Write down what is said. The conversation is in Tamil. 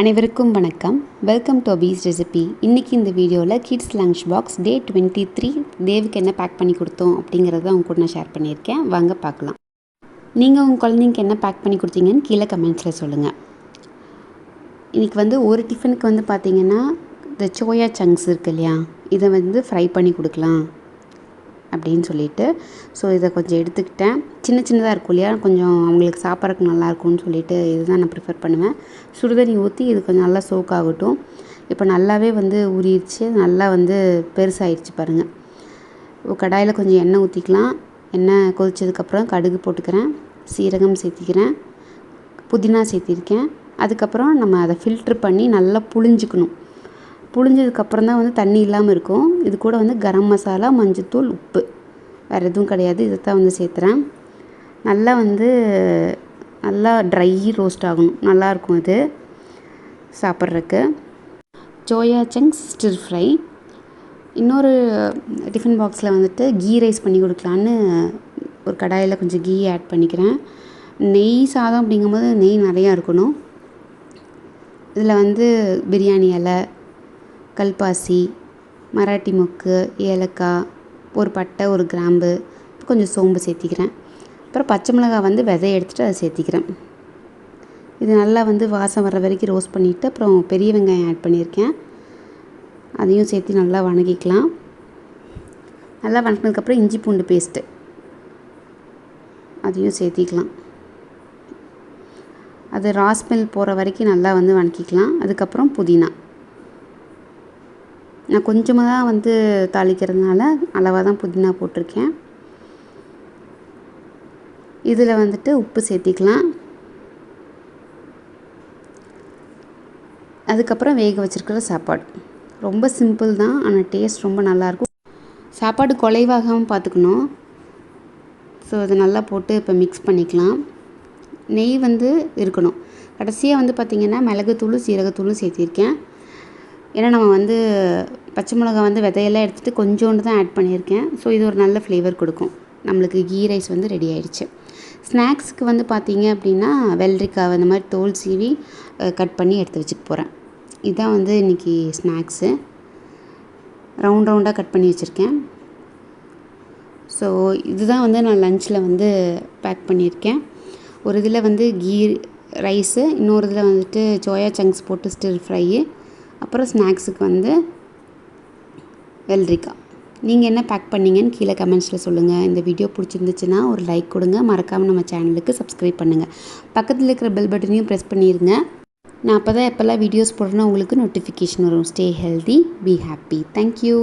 அனைவருக்கும் வணக்கம். Welcome to Abi's recipe. இன்றைக்கி இந்த வீடியோவில் கிட்ஸ் லஞ்ச் பாக்ஸ் டே 23 தேவுக்கு என்ன பேக் பண்ணி கொடுத்தோம் அப்படிங்கிறத அவங்க கூட நான் ஷேர் பண்ணியிருக்கேன். வாங்க பார்க்கலாம். நீங்கள் உங்கள் குழந்தைங்களுக்கு என்ன பேக் பண்ணி கொடுத்தீங்கன்னு கீழே கமெண்ட்ஸில் சொல்லுங்கள். இன்றைக்கி ஒரு டிஃபனுக்கு பார்த்திங்கன்னா இந்த சோயா சங்க்ஸ் இருக்குது இல்லையா, இதை ஃப்ரை பண்ணி கொடுக்கலாம் அப்படின்னு சொல்லிட்டு இதை கொஞ்சம் எடுத்துக்கிட்டேன். சின்னதாக இருக்கும் இல்லையா, கொஞ்சம் அவங்களுக்கு சாப்பிட்றதுக்கு நல்லாயிருக்கும்னு சொல்லிட்டு இதுதான் நான் ப்ரிஃபர் பண்ணுவேன். சுடுதண்ணி ஊற்றி இது கொஞ்சம் நல்லா சோக் ஆகட்டும். இப்போ நல்லாவே ஊறிடுச்சு, நல்லா பெருசாகிடுச்சு பாருங்கள். கடாயில் கொஞ்சம் எண்ணெய் ஊற்றிக்கலாம். எண்ணெய் கொதிச்சதுக்கப்புறம் கடுகு போட்டுக்கிறேன், சீரகம் சேர்த்திக்கிறேன், புதினா சேர்த்திருக்கேன். அதுக்கப்புறம் நம்ம அதை ஃபில்ட்ரு பண்ணி நல்லா புழிஞ்சிக்கணும். புழிஞ்சதுக்கப்புறம் தான் தண்ணி இல்லாமல் இருக்கும். இது கூட கரம் மசாலா, மஞ்சத்தூள், உப்பு, வேறு எதுவும் கிடையாது. இதை தான் சேர்த்துறேன். நல்லா நல்லா ட்ரை ரோஸ்ட் ஆகணும், நல்லாயிருக்கும் இது சாப்பிட்றதுக்கு. Soya chunks stir fry. இன்னொரு டிஃபன் பாக்ஸில் கீ ரைஸ் பண்ணி கொடுக்கலான்னு ஒரு கடாயில் கொஞ்சம் கீ ஆட் பண்ணிக்கிறேன். நெய் சாதம் அப்படிங்கும்போது நெய் நிறையா இருக்கணும். இதில் பிரியாணி இலை, கல்பாசி, மராட்டி மொக்கு, ஏலக்காய், ஒரு பட்டை, ஒரு கிராம்பு, கொஞ்சம் சோம்பு சேர்த்திக்கிறேன். அப்புறம் பச்சை மிளகாய் விதையை எடுத்துகிட்டு அதை சேர்த்திக்கிறேன். இது நல்லா வாசம் வர வரைக்கும் ரோஸ்ட் பண்ணிவிட்டு அப்புறம் பெரிய வெங்காயம் ஆட் பண்ணியிருக்கேன். அதையும் சேர்த்து நல்லா வணக்கிக்கலாம். நல்லா வணக்கினதுக்கப்புறம் இஞ்சி பூண்டு பேஸ்ட்டு அதையும் சேர்த்திக்கலாம். அது ராஸ்மெல் போகிற வரைக்கும் நல்லா வணக்கிக்கலாம். அதுக்கப்புறம் புதினா நான் கொஞ்சமாக தான் தாளிக்கிறதுனால அளவாக தான் புதினா போட்டிருக்கேன். இதில் உப்பு சேர்த்திக்கலாம். அதுக்கப்புறம் வேக வச்சுருக்கிற சாப்பாடு. ரொம்ப சிம்பிள் தான், ஆனால் டேஸ்ட் ரொம்ப நல்லாயிருக்கும். சாப்பாடு குலைவாகாமல் பார்த்துக்கணும். அதை நல்லா போட்டு இப்போ மிக்ஸ் பண்ணிக்கலாம். நெய் இருக்கணும். கடைசியாக பார்த்திங்கன்னா மிளகுத்தூள், சீரகத்தூளும் சேர்த்திருக்கேன். ஏன்னா நம்ம பச்சை மிளகா விதையெல்லாம் எடுத்துகிட்டு கொஞ்சோண்டு தான் ஆட் பண்ணியிருக்கேன். இது ஒரு நல்ல ஃப்ளேவர் கொடுக்கும். நம்மளுக்கு கீ ரைஸ் ரெடி ஆயிடுச்சு. ஸ்நாக்ஸுக்கு பார்த்திங்க அப்படின்னா வெள்ளரிக்காய் இந்த மாதிரி தோல் சீவி கட் பண்ணி எடுத்து வச்சுட்டு போகிறேன். இதுதான் இன்றைக்கி ஸ்நாக்ஸு. ரவுண்டாக கட் பண்ணி வச்சுருக்கேன். இதுதான் நான் லஞ்சில் பேக் பண்ணியிருக்கேன். ஒரு இதில் கீ ரைஸு, இன்னொரு இதில் சோயா சங்க்ஸ் போட்டு ஸ்டிர் ஃப்ரையு, அப்புறம் ஸ்நாக்ஸுக்கு வெள்ளரிக்காய். நீங்கள் என்ன பேக் பண்ணிங்கன்னு கீழே கமெண்ட்ஸில் சொல்லுங்கள். இந்த வீடியோ பிடிச்சிருந்துச்சுன்னா ஒரு லைக் கொடுங்க. மறக்காமல் நம்ம சேனலுக்கு சப்ஸ்கிரைப் பண்ணுங்கள். பக்கத்தில் இருக்கிற பெல் பட்டனையும் ப்ரெஸ் பண்ணிடுங்க. நான் அப்போ தான் எப்போல்லாம் வீடியோஸ் போடுறேன்னா உங்களுக்கு நோட்டிஃபிகேஷன் வரும். Stay healthy, be happy. Thank you.